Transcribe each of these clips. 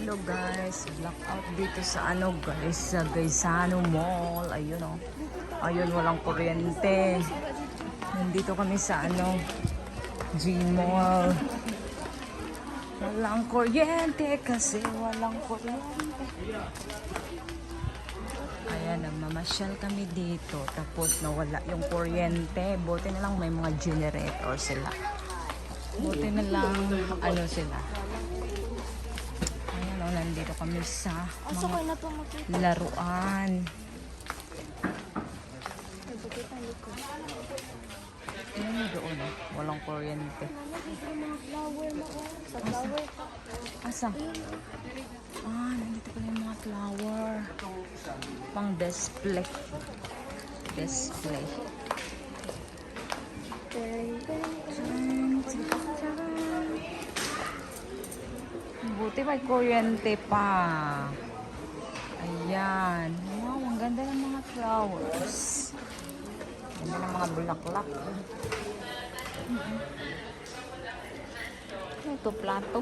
Hello guys, blackout dito sa ano guys, sa Gaisano Mall. Ayun oh. Ayun, walang kuryente. Nandito kami sa ano, G-Mall. Walang kuryente kasi walang kuryente. Ayan, nagmamasyal kami dito. Tapos nawala yung kuryente. Buti na lang may mga generator sila. Buti na lang ano sila. Ayan o, nandito kami sa mga laruan. Ayan doon o, walang kuryente. Asa? Ah, nandito pala yung mga flower. Pang display. Display. Buti may kuryente pa. Ayan. Wow, ang ganda ng mga flowers. Ganda ng mga bulaklak. Ito, plato.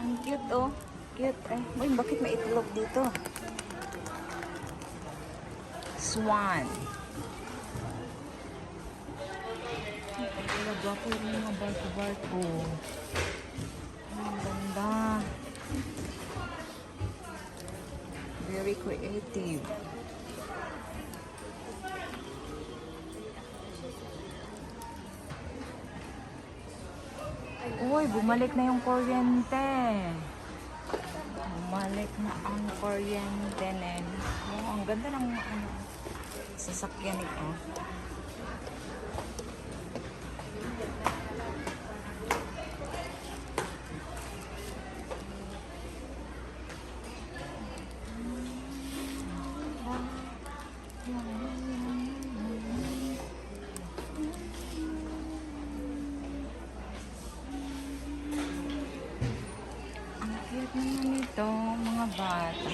Ang cute, oh. Cute, eh. Uy, bakit may itlog dito? Swan. Ang gwapo yung mga barko-barko. Ang ganda. Very creative. Uy, bumalik na yung kuryente. Bumalik na ang kuryente. Oh, ang ganda ng ano, sasakyan ito. Cute naman ito, mga bata.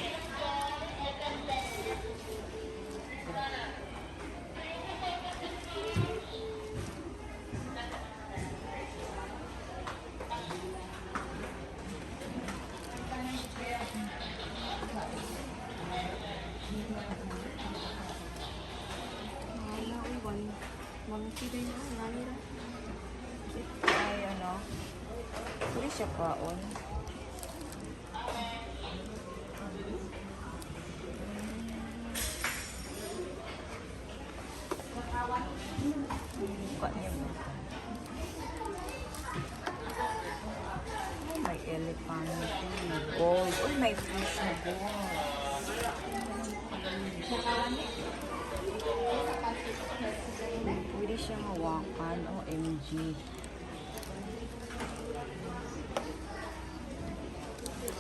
Ay, ano? Hindi siya kaon. Buka niya mo. Oh, may elephant. May gold. Oh, may fish na gold. Pwede siyang hawakan. OMG.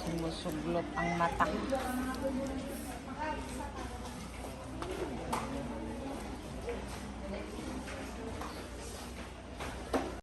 Sumusuglot ang mata.